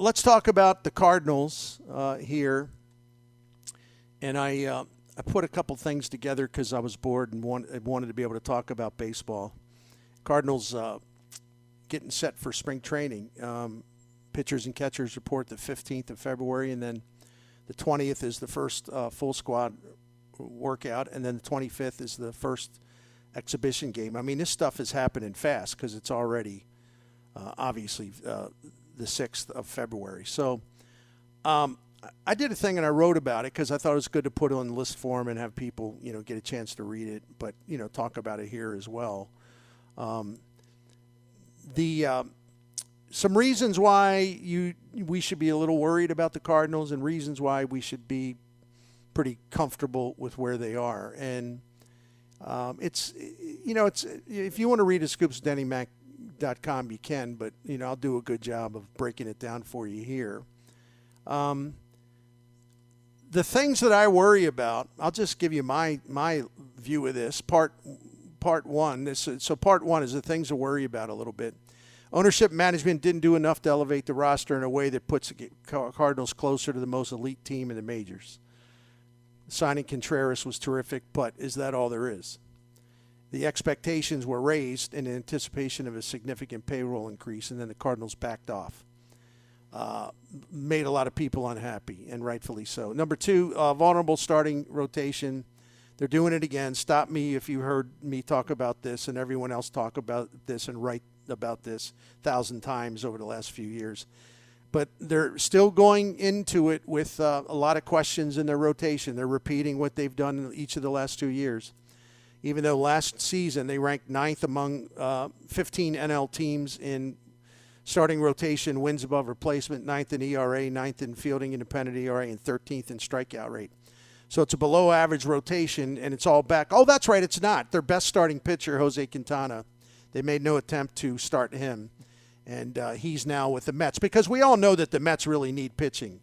let's talk about the Cardinals here. And I put a couple things together because I was bored and wanted to be able to talk about baseball. Cardinals getting set for spring training. Pitchers and catchers report the 15th of February, and then the 20th is the first full squad workout, and then the 25th is the first exhibition game. I mean, this stuff is happening fast because it's already obviously the 6th of February. So I did a thing and I wrote about it because I thought it was good to put it on the list form and have people, get a chance to read it, but, talk about it here as well. Some reasons why we should be a little worried about the Cardinals and reasons why we should be pretty comfortable with where they are. And it's if you want to read a scoopsdennymac.com, you can, but I'll do a good job of breaking it down for you here. The things that I worry about, I'll just give you my view of this. Part one. So part one is the things to worry about a little bit. Ownership management didn't do enough to elevate the roster in a way that puts the Cardinals closer to the most elite team in the majors. Signing Contreras was terrific, but is that all there is? The expectations were raised in anticipation of a significant payroll increase, and then the Cardinals backed off. Made a lot of people unhappy, and rightfully so. Number two, vulnerable starting rotation. They're doing it again. Stop me if you heard me talk about this and everyone else talk about this and write about this 1,000 times over the last few years. But they're still going into it with a lot of questions in their rotation. They're repeating what they've done in each of the last 2 years. Even though last season they ranked 9th among 15 NL teams in starting rotation, wins above replacement, 9th in ERA, 9th in fielding independent ERA, and 13th in strikeout rate. So it's a below-average rotation, and it's all back. Oh, that's right, it's not. Their best starting pitcher, Jose Quintana, they made no attempt to start him, and he's now with the Mets. Because we all know that the Mets really need pitching,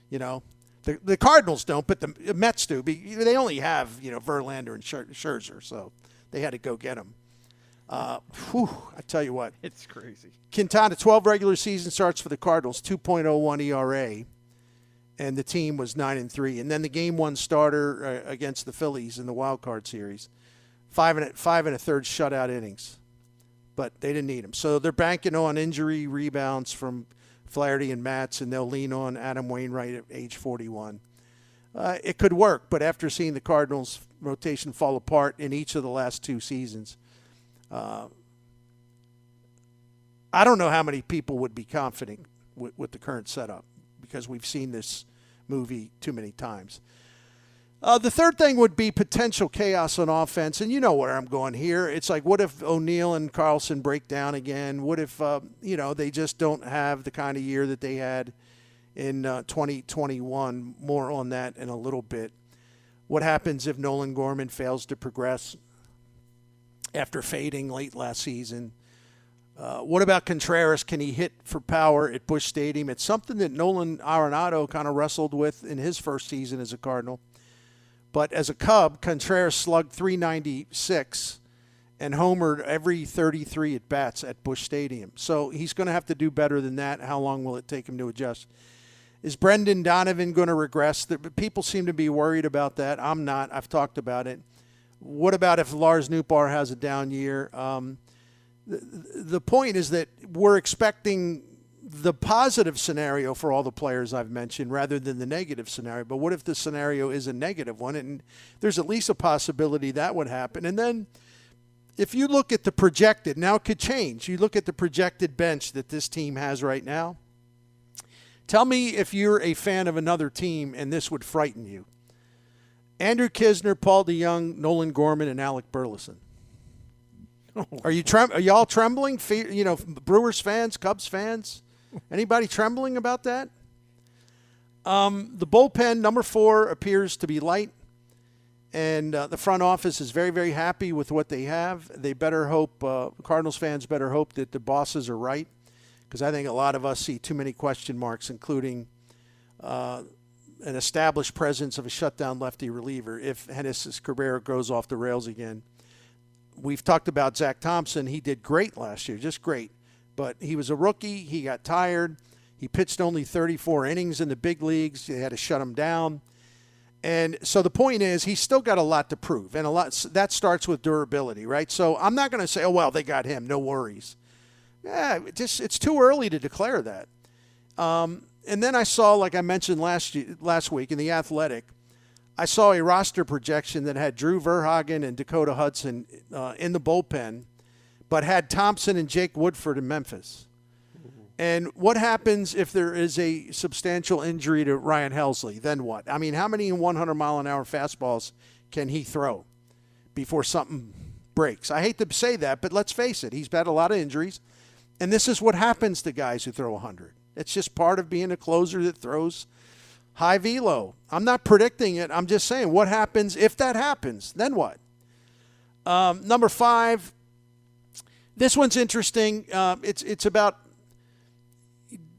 The Cardinals don't, but the Mets do. They only have, Verlander and Scherzer, so they had to go get him. I tell you what. It's crazy. Quintana, 12 regular season starts for the Cardinals, 2.01 ERA, and the team was 9-3. And then the game one starter against the Phillies in the wild card series, 5 1/3 shutout innings. But they didn't need him. So they're banking on injury rebounds from Flaherty and Matz, and they'll lean on Adam Wainwright at age 41. It could work, but after seeing the Cardinals' rotation fall apart in each of the last 2 seasons, I don't know how many people would be confident with the current setup because we've seen this movie too many times. The third thing would be potential chaos on offense, and you know where I'm going here. It's like, what if O'Neill and Carlson break down again? What if, they just don't have the kind of year that they had in 2021? More on that in a little bit. What happens if Nolan Gorman fails to progress after fading late last season? What about Contreras? Can he hit for power at Busch Stadium? It's something that Nolan Arenado kind of wrestled with in his first season as a Cardinal. But as a Cub, Contreras slugged .396 and homered every 33 at-bats at Busch Stadium. So he's going to have to do better than that. How long will it take him to adjust? Is Brendan Donovan going to regress? People seem to be worried about that. I'm not. I've talked about it. What about if Lars Nootbaar has a down year? The point is that we're expecting the positive scenario for all the players I've mentioned rather than the negative scenario. But what if the scenario is a negative one? And there's at least a possibility that would happen. And then if you look at the projected, now it could change. You look at the projected bench that this team has right now. Tell me if you're a fan of another team and this would frighten you. Andrew Kisner, Paul DeYoung, Nolan Gorman, and Alec Burleson. Are y'all trembling? Brewers fans, Cubs fans? Anybody trembling about that? The bullpen, number 4, appears to be light. And the front office is very, very happy with what they have. They better hope, Cardinals fans better hope that the bosses are right. Because I think a lot of us see too many question marks, including an established presence of a shutdown lefty reliever if Genesis Cabrera goes off the rails again. We've talked about Zach Thompson. He did great last year, just great. But he was a rookie. He got tired. He pitched only 34 innings in the big leagues. They had to shut him down. And so the point is, he's still got a lot to prove, and that starts with durability, right? So I'm not going to say, oh, well, they got him, no worries. Yeah, it's too early to declare that. And then I saw, like I mentioned last week in The Athletic, I saw a roster projection that had Drew Verhagen and Dakota Hudson in the bullpen, but had Thompson and Jake Woodford in Memphis. And what happens if there is a substantial injury to Ryan Helsley? Then what? I mean, how many 100-mile-an-hour fastballs can he throw before something breaks? I hate to say that, but let's face it. He's had a lot of injuries, and this is what happens to guys who throw 100. It's just part of being a closer that throws high velo. I'm not predicting it. I'm just saying what happens if that happens. Then what? Number 5, this one's interesting. It's about,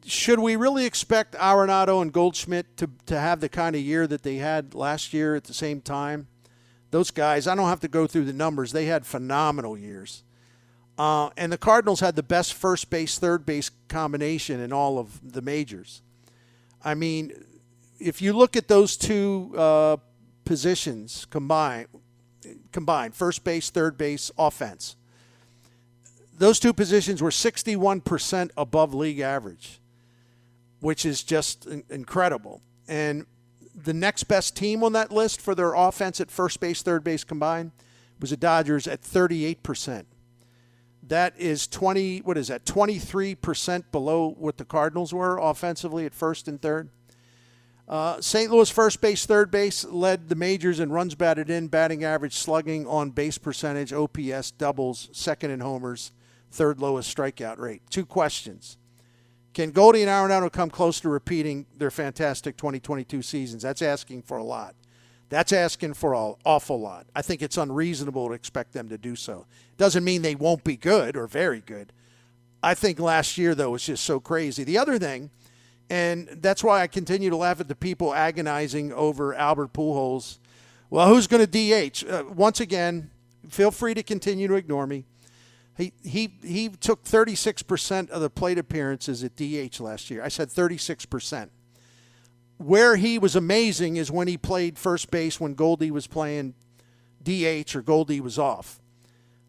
should we really expect Arenado and Goldschmidt to have the kind of year that they had last year at the same time? Those guys, I don't have to go through the numbers. They had phenomenal years. And the Cardinals had the best first base, third base combination in all of the majors. I mean, if you look at those two positions combined, first base, third base, offense, those two positions were 61% above league average, which is just incredible. And the next best team on that list for their offense at first base, third base combined was the Dodgers at 38%. That is 23% below what the Cardinals were offensively at first and third. St. Louis first base, third base led the majors in runs batted in, batting average, slugging, on base percentage, OPS, doubles, second in homers, third lowest strikeout rate. 2 questions. Can Goldie and Arenado come close to repeating their fantastic 2022 seasons? That's asking for a lot. That's asking for an awful lot. I think it's unreasonable to expect them to do so. Doesn't mean they won't be good or very good. I think last year, though, was just so crazy. The other thing, and that's why I continue to laugh at the people agonizing over Albert Pujols. Well, who's going to DH? Once again, feel free to continue to ignore me. He took 36% of the plate appearances at DH last year. I said 36%. Where he was amazing is when he played first base when Goldie was playing DH or Goldie was off.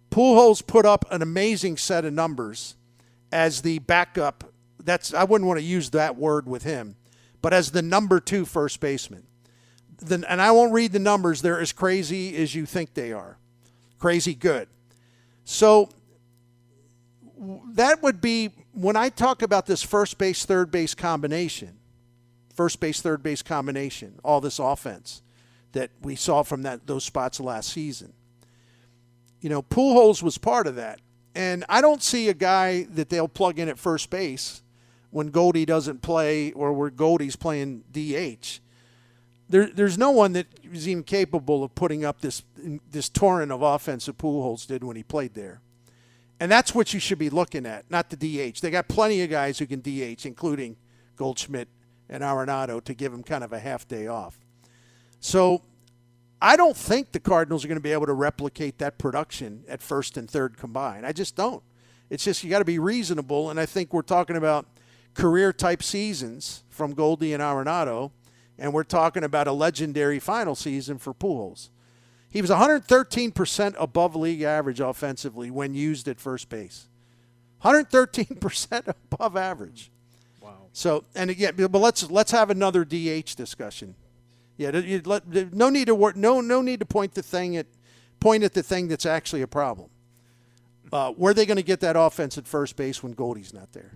Pujols put up an amazing set of numbers as the backup. I wouldn't want to use that word with him, but as the number 2 first baseman. And I won't read the numbers. They're as crazy as you think they are. Crazy good. So that would be, when I talk about this first base, third base combination, all this offense that we saw from those spots last season. You know, Pujols was part of that. And I don't see a guy that they'll plug in at first base when Goldie doesn't play or where Goldie's playing DH. There's no one that is even capable of putting up this torrent of offense that Pujols did when he played there. And that's what you should be looking at, not the DH. They got plenty of guys who can DH, including Goldschmidt and Arenado, to give him kind of a half day off. So I don't think the Cardinals are going to be able to replicate that production at first and third combined. I just don't. It's just you got to be reasonable, and I think we're talking about career-type seasons from Goldie and Arenado, and we're talking about a legendary final season for Pujols. He was 113% above league average offensively when used at first base. 113% above average. Wow. So, and again, but let's have another DH discussion. Yeah, no need to point at the thing that's actually a problem. Where are they going to get that offense at first base when Goldie's not there?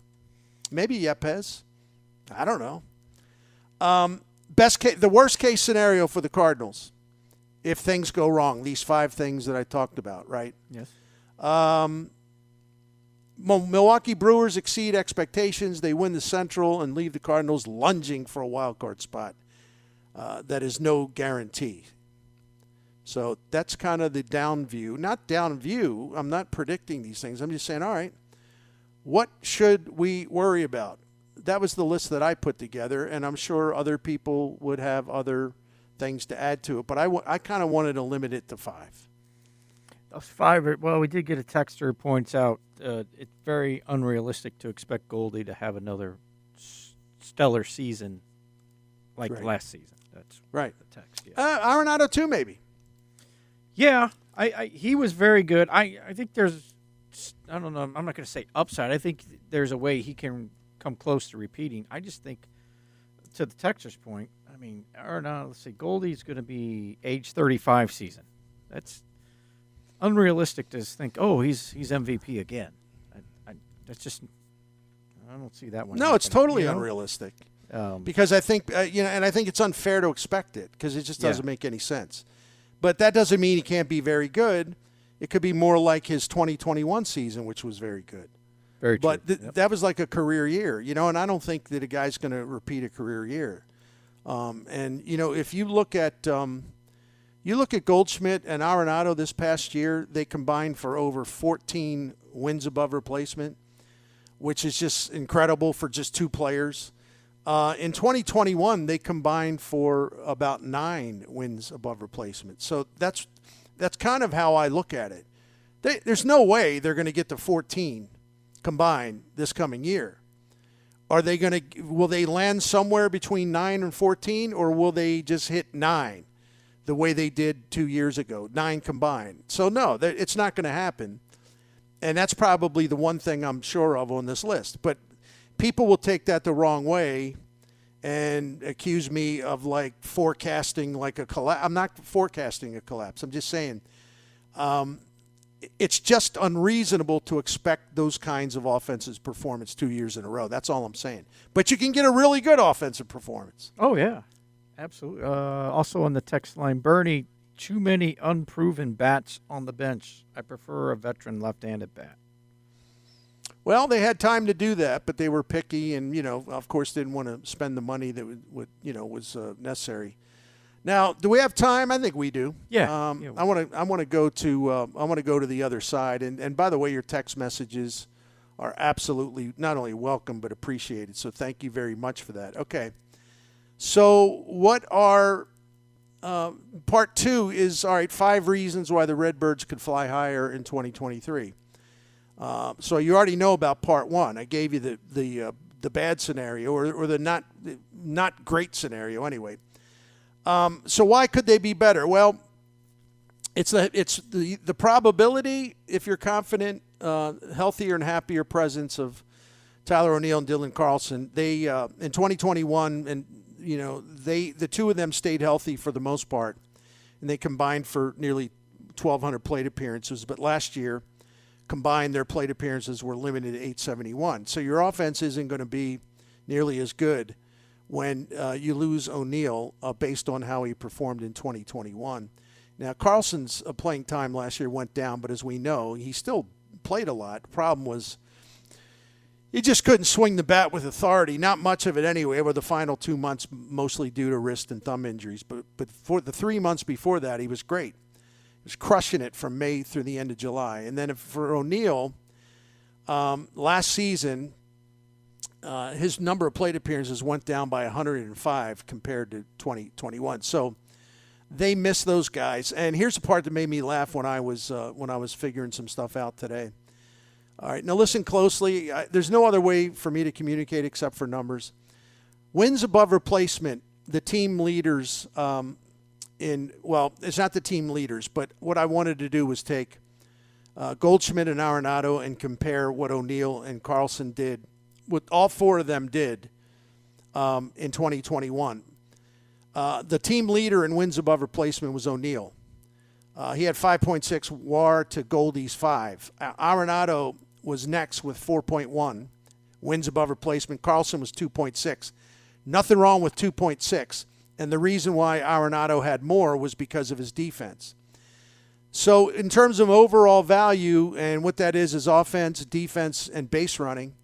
Maybe Yepes. I don't know. The worst case scenario for the Cardinals, if things go wrong, these 5 things that I talked about, right? Yes. Milwaukee Brewers exceed expectations. They win the Central and leave the Cardinals lunging for a wild card spot. That is no guarantee. So that's kind of the down view. Not down view. I'm not predicting these things. I'm just saying, all right, what should we worry about? That was the list that I put together, and I'm sure other people would have other things to add to it. But I kind of wanted to limit it to 5. Those 5 well, we did get a texter who points out it's very unrealistic to expect Goldie to have another stellar season like Right. last season. That's Right. the text. Yeah. Arenado too, maybe. Yeah, he was very good. I think there's, I don't know, I'm not going to say upside. I think there's a way he can come close to repeating. I just think, to the Texas point, I mean, let's see, Goldie's going to be age 35 season. That's unrealistic to think, oh, he's MVP again. That's just, I don't see that one. No, it's happening, totally you know? unrealistic. Um, Because I think, and I think it's unfair to expect it because it just doesn't make any sense. But that doesn't mean he can't be very good. It could be more like his 2021 season, which was very good. Very true. But that was like a career year, and I don't think that a guy's going to repeat a career year. And, if you look at Goldschmidt and Arenado this past year, they combined for over 14 wins above replacement, which is just incredible for just two players. In 2021, they combined for about 9 wins above replacement. So that's kind of how I look at it. There's no way they're going to get to 14 combined this coming year. Will they land somewhere between 9 and 14, or will they just hit 9 the way they did 2 years ago, 9 combined? So no, it's not going to happen. And that's probably the one thing I'm sure of on this list. But people will take that the wrong way and accuse me of forecasting a collapse. I'm not forecasting a collapse. I'm just saying it's just unreasonable to expect those kinds of offensive performance 2 years in a row. That's all I'm saying. But you can get a really good offensive performance. Oh, yeah, absolutely. Also on the text line, Bernie, too many unproven bats on the bench. I prefer a veteran left-handed bat. Well, they had time to do that, but they were picky and, of course, didn't want to spend the money that was necessary. Now, do we have time? I think we do. Yeah. I want to go to the other side. And by the way, your text messages are absolutely not only welcome but appreciated. So thank you very much for that. Okay. So what are part 2 is, all right, 5 reasons why the Redbirds could fly higher in 2023. So you already know about part 1. I gave you the bad scenario or the not great scenario anyway. So why could they be better? Well, it's the probability, if you're confident, healthier and happier presence of Tyler O'Neill and Dylan Carlson. They in 2021, and the two of them stayed healthy for the most part, and they combined for nearly 1,200 plate appearances. But last year, combined, their plate appearances were limited to 871. So your offense isn't going to be nearly as good when you lose O'Neill based on how he performed in 2021. Now, Carlson's playing time last year went down, but as we know, he still played a lot. The problem was he just couldn't swing the bat with authority, not much of it anyway, over the final 2 months, mostly due to wrist and thumb injuries. But for the 3 months before that, he was great. He was crushing it from May through the end of July. And then for O'Neill, last season, his number of plate appearances went down by 105 compared to 2021. So they miss those guys. And here's the part that made me laugh when I was figuring some stuff out today. All right, now listen closely. There's no other way for me to communicate except for numbers. Wins above replacement, the team leaders it's not the team leaders, but what I wanted to do was take Goldschmidt and Arenado and compare what O'Neill and Carlson did, what all 4 of them did in 2021. The team leader in wins above replacement was O'Neill. He had 5.6 WAR to Goldie's 5. Arenado was next with 4.1 wins above replacement. Carlson was 2.6. Nothing wrong with 2.6. And the reason why Arenado had more was because of his defense. So in terms of overall value, and what that is offense, defense, and base running,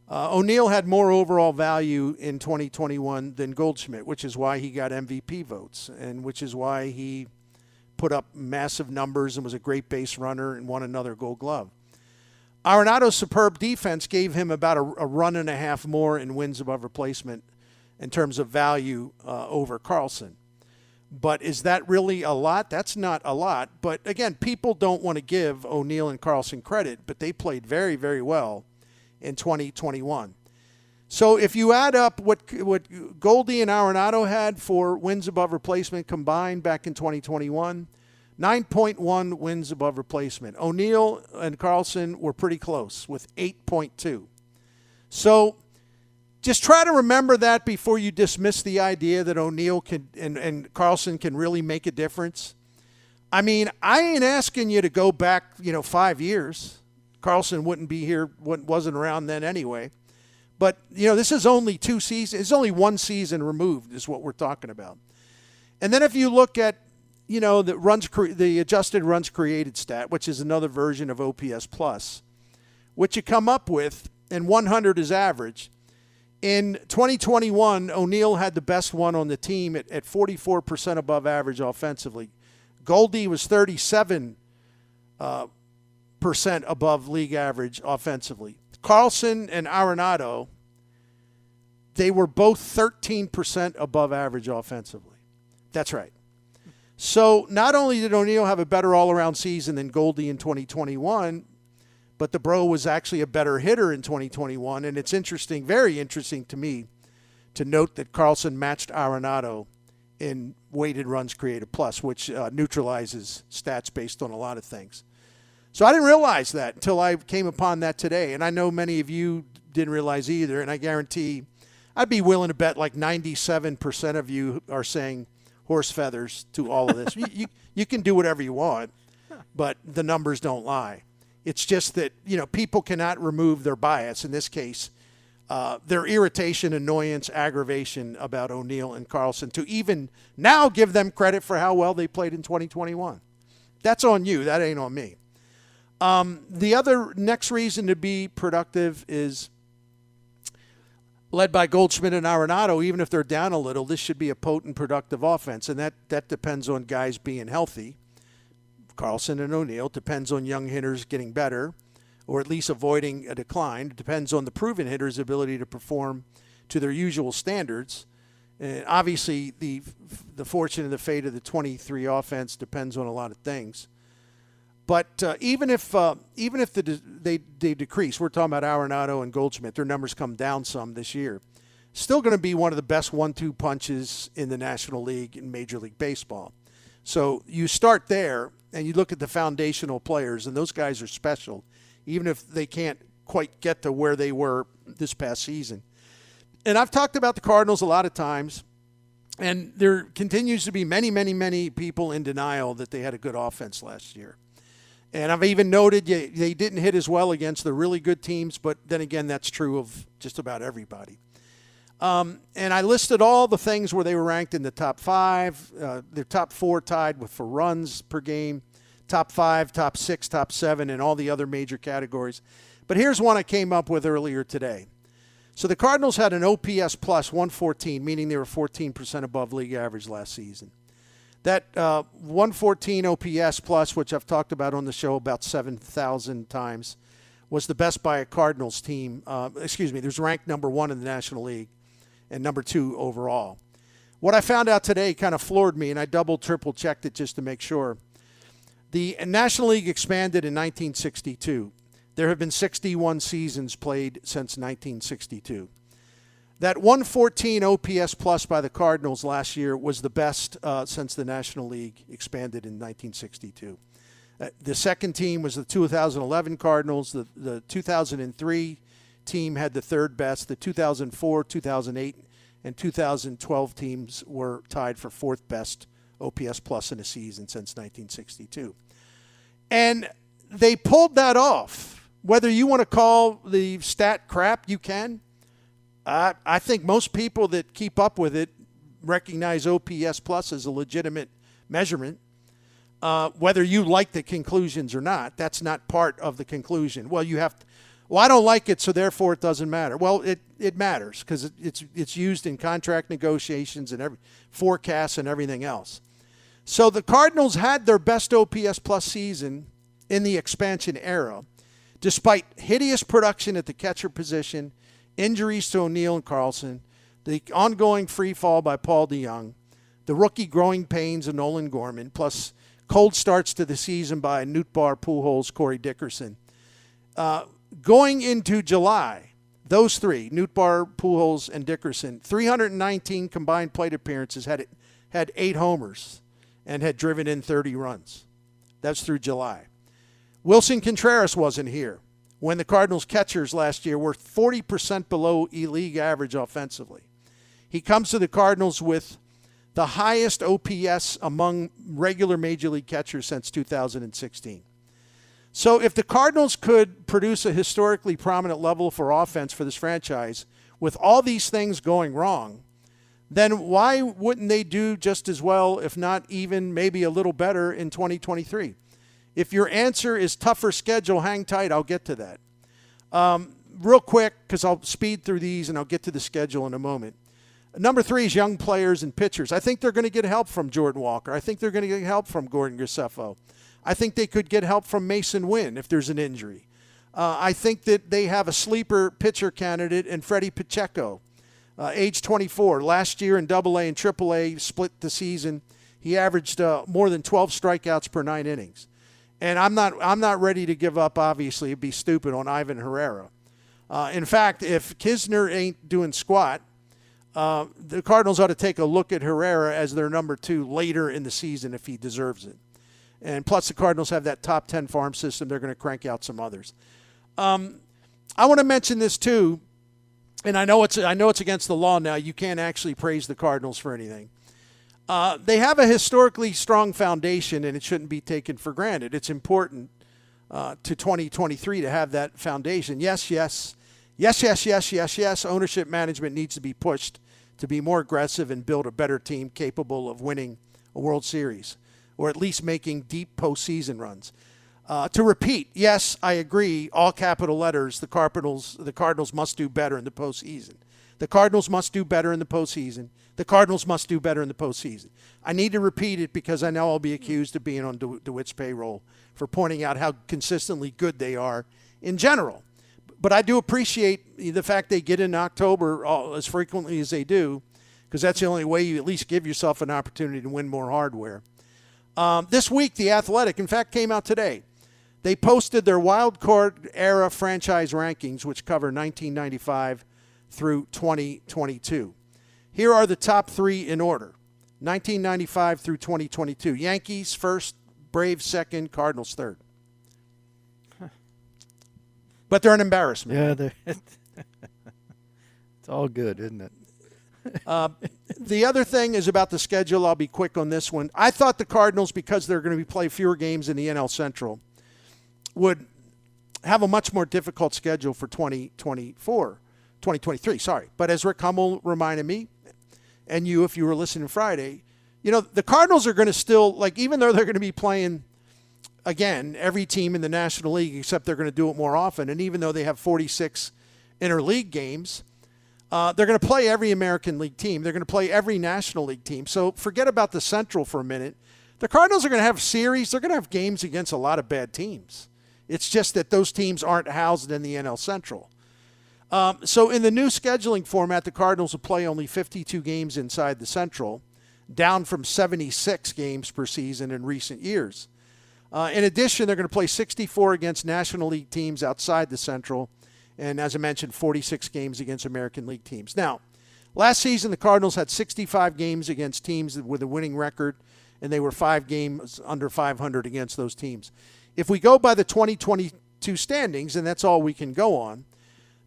O'Neill had more overall value in 2021 than Goldschmidt, which is why he got MVP votes and which is why he put up massive numbers and was a great base runner and won another Gold Glove. Arenado's superb defense gave him about a run and a half more in wins above replacement in terms of value over Carlson. But is that really a lot? That's not a lot. But, again, people don't want to give O'Neill and Carlson credit, but they played very, very well in 2021. So if you add up what Goldie and Arenado had for wins above replacement combined back in 2021, 9.1 wins above replacement. O'Neill and Carlson were pretty close with 8.2. So just try to remember that before you dismiss the idea that O'Neill can and Carlson can really make a difference. I mean, I ain't asking you to go back, 5 years. Carlson wouldn't be here, wasn't around then anyway. But, this is only 2 seasons. It's only 1 season removed is what we're talking about. And then if you look at, the adjusted runs created stat, which is another version of OPS plus, which you come up with, and 100 is average. In 2021, O'Neill had the best one on the team at 44% above average offensively. Goldie was 37% above league average offensively. Carlson and Arenado, they were both 13% above average offensively. That's right. So not only did O'Neill have a better all-around season than Goldie in 2021, but the bro was actually a better hitter in 2021. And it's interesting, very interesting to me, to note that Carlson matched Arenado in weighted runs created plus, which neutralizes stats based on a lot of things. So I didn't realize that until I came upon that today. And I know many of you didn't realize either. And I guarantee I'd be willing to bet like 97% of you are saying horse feathers to all of this. You can do whatever you want, but the numbers don't lie. It's just that, people cannot remove their bias. In this case, their irritation, annoyance, aggravation about O'Neill and Carlson to even now give them credit for how well they played in 2021. That's on you. That ain't on me. The other next reason to be productive is led by Goldschmidt and Arenado. Even if they're down a little, this should be a potent, productive offense, and that depends on guys being healthy. Carlson and O'Neill. Depends on young hitters getting better, or at least avoiding a decline. It depends on the proven hitters' ability to perform to their usual standards. And obviously, the fortune and the fate of the 23 offense depends on a lot of things. But even if they decrease, we're talking about Arenado and Goldschmidt, their numbers come down some this year. Still going to be one of the best 1-2 punches in the National League in Major League Baseball. So you start there and you look at the foundational players, and those guys are special, even if they can't quite get to where they were this past season. And I've talked about the Cardinals a lot of times, and there continues to be many, many, many people in denial that they had a good offense last year. And I've even noted they didn't hit as well against the really good teams, but then again, that's true of just about everybody. And I listed all the things where they were ranked in the top 5, their top 4 tied for runs per game, top 5, top 6, top 7, and all the other major categories. But here's one I came up with earlier today. So the Cardinals had an OPS plus 114, meaning they were 14% above league average last season. That 114 OPS plus, which I've talked about on the show about 7,000 times, was the best by a Cardinals team. There's ranked number 1 in the National League and number 2 overall. What I found out today kind of floored me, and I double, triple checked it just to make sure. The National League expanded in 1962. There have been 61 seasons played since 1962. That 114 OPS plus by the Cardinals last year was the best since the National League expanded in 1962. The second team was the 2011 Cardinals. The 2003 team had the third best. The 2004, 2008, and 2012 teams were tied for fourth best OPS plus in a season since 1962. And they pulled that off. Whether you want to call the stat crap, you can. I think most people that keep up with it recognize OPS plus as a legitimate measurement. Whether you like the conclusions or not, that's not part of the conclusion. Well, I don't like it, so therefore it doesn't matter. Well, it matters because it's used in contract negotiations and every forecasts and everything else. So the Cardinals had their best OPS plus season in the expansion era, despite hideous production at the catcher position, injuries to O'Neill and Carlson, the ongoing free fall by Paul DeJong, the rookie growing pains of Nolan Gorman, plus cold starts to the season by Nootbaar, Pujols, Corey Dickerson. Going into July, those three, Nootbaar, Pujols, and Dickerson, 319 combined plate appearances, had 8 homers, and had driven in 30 runs. That's through July. Wilson Contreras wasn't here when the Cardinals catchers last year were 40% below E-League average offensively. He comes to the Cardinals with the highest OPS among regular Major League catchers since 2016. So if the Cardinals could produce a historically prominent level for offense for this franchise with all these things going wrong, then why wouldn't they do just as well, if not even maybe a little better in 2023? If your answer is tougher schedule, hang tight. I'll get to that. Real quick, because I'll speed through these and I'll get to the schedule in a moment. Number 3 is young players and pitchers. I think they're going to get help from Jordan Walker. I think they're going to get help from Gordon Graceffo. I think they could get help from Mason Wynn if there's an injury. I think that they have a sleeper pitcher candidate in Freddie Pacheco, age 24. Last year in AA and AAA, split the season. He averaged more than 12 strikeouts per 9 innings. And I'm not ready to give up, obviously. It'd be stupid on Ivan Herrera. In fact, if Kisner ain't doing squat, the Cardinals ought to take a look at Herrera as their number 2 later in the season if he deserves it. And plus the Cardinals have that top 10 farm system. They're going to crank out some others. I want to mention this too, and I know it's against the law now. You can't actually praise the Cardinals for anything. They have a historically strong foundation, and it shouldn't be taken for granted. It's important to 2023 to have that foundation. Yes. Ownership management needs to be pushed to be more aggressive and build a better team capable of winning a World Series, or at least making deep postseason runs. To repeat, yes, I agree, all capital letters, the Cardinals must do better in the postseason. The Cardinals must do better in the postseason. The Cardinals must do better in the postseason. I need to repeat it because I know I'll be accused of being on DeWitt's payroll for pointing out how consistently good they are in general. But I do appreciate the fact they get in October as frequently as they do, because that's the only way you at least give yourself an opportunity to win more hardware. This week, The Athletic, in fact, came out today. They posted their wild card era franchise rankings, which cover 1995 through 2022. Here are the top 3 in order. 1995 through 2022. Yankees first, Braves second, Cardinals third. But they're an embarrassment. Yeah, it's all good, isn't it? The other thing is about the schedule. I'll be quick on this one. I thought the Cardinals, because they're going to play fewer games in the NL Central, would have a much more difficult schedule for 2023. But as Rick Hummel reminded me, and you, if you were listening Friday, the Cardinals are going to still, even though they're going to be playing, again, every team in the National League, except they're going to do it more often, and even though they have 46 interleague games, they're going to play every American League team. They're going to play every National League team. So forget about the Central for a minute. The Cardinals are going to have series. They're going to have games against a lot of bad teams. It's just that those teams aren't housed in the NL Central. So in the new scheduling format, the Cardinals will play only 52 games inside the Central, down from 76 games per season in recent years. In addition, they're going to play 64 against National League teams outside the Central, and as I mentioned, 46 games against American League teams. Now, last season, the Cardinals had 65 games against teams with a winning record, and they were 5 games under 500 against those teams. If we go by the 2022 standings, and that's all we can go on,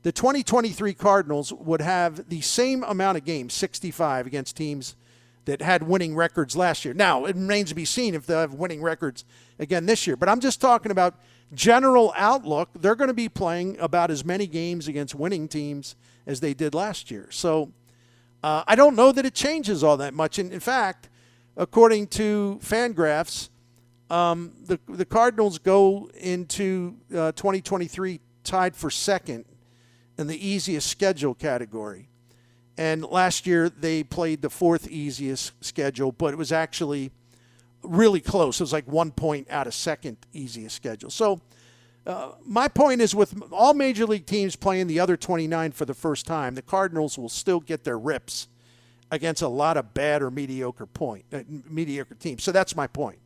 the 2023 Cardinals would have the same amount of games, 65, against teams that had winning records last year. Now, it remains to be seen if they'll have winning records again this year. But I'm just talking about general outlook. They're going to be playing about as many games against winning teams as they did last year. So I don't know that it changes all that much. And in fact, according to Fangraphs, the Cardinals go into 2023 tied for second in the easiest schedule category. And last year they played the 4th easiest schedule, but it was actually really close. It was like 1 point out of second easiest schedule. So my point is, with all major league teams playing the other 29 for the first time, the Cardinals will still get their rips against a lot of bad or mediocre teams. So that's my point.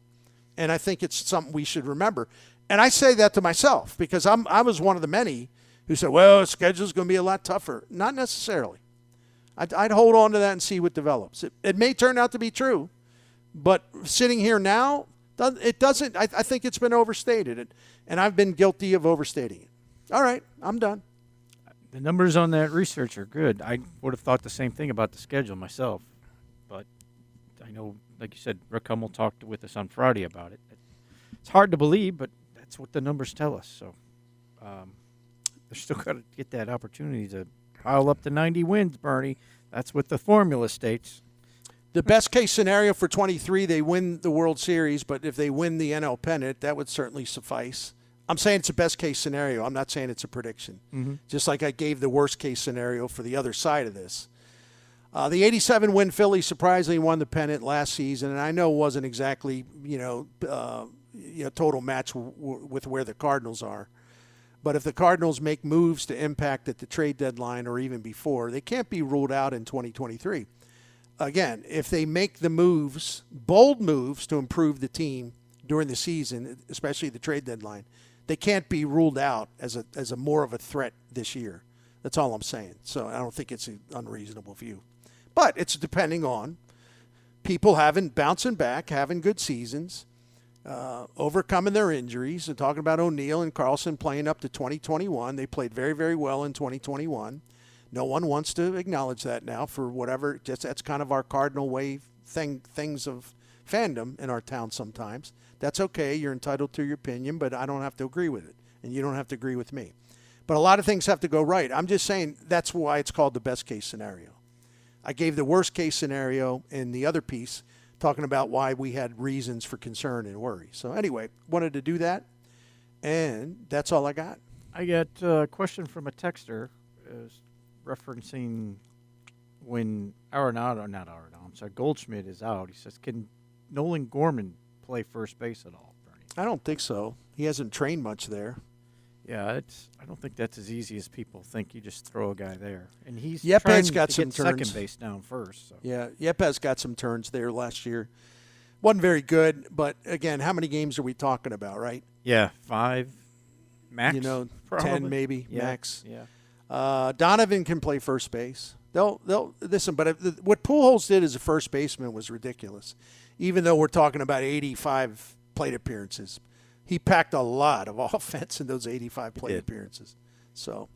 And I think it's something we should remember. And I say that to myself because I was one of the many who said, well, the schedule's going to be a lot tougher. Not necessarily. I'd hold on to that and see what develops. It may turn out to be true, but sitting here now, it doesn't. I think it's been overstated, and I've been guilty of overstating it. All right, I'm done. The numbers on that research are good. I would have thought the same thing about the schedule myself, but I know, like you said, Rick Hummel talked with us on Friday about it. It's hard to believe, but that's what the numbers tell us. So they're still got to get that opportunity to pile up to 90 wins, Bernie. That's what the formula states. The best case scenario for 23, they win the World Series, but if they win the NL pennant, that would certainly suffice. I'm saying it's a best case scenario. I'm not saying it's a prediction. Mm-hmm. Just like I gave the worst case scenario for the other side of this. The 87-win Phillies surprisingly won the pennant last season, and I know it wasn't exactly total match with where the Cardinals are. But if the Cardinals make moves to impact at the trade deadline or even before, they can't be ruled out in 2023. Again, if they make the moves, bold moves to improve the team during the season, especially the trade deadline, they can't be ruled out as a more of a threat this year. That's all I'm saying. So I don't think it's an unreasonable view. But it's depending on people bouncing back, having good seasons, overcoming their injuries. And talking about O'Neill and Carlson playing up to 2021. They played very, very well in 2021. No one wants to acknowledge that now for whatever. Just that's kind of our cardinal way things of fandom in our town sometimes. That's okay. You're entitled to your opinion, but I don't have to agree with it, and you don't have to agree with me. But a lot of things have to go right. I'm just saying that's why it's called the best case scenario. I gave the worst case scenario in the other piece, talking about why we had reasons for concern and worry. So anyway, wanted to do that, and that's all I got. I got a question from a texter referencing when Goldschmidt is out. He says, can Nolan Gorman play first base at all, Bernie? I don't think so. He hasn't trained much there. Yeah, I don't think that's as easy as people think. You just throw a guy there, and he's Yepez's trying got to some get turns. second base down first. So. Yeah, Yepez got some turns there last year. Wasn't very good, but again, how many games are we talking about, right? Yeah, 5 max. 10 maybe max. Yeah. Donovan can play first base. They'll listen, but what Pujols did as a first baseman was ridiculous. Even though we're talking about 85 plate appearances, he packed a lot of offense in those 85 plate appearances. So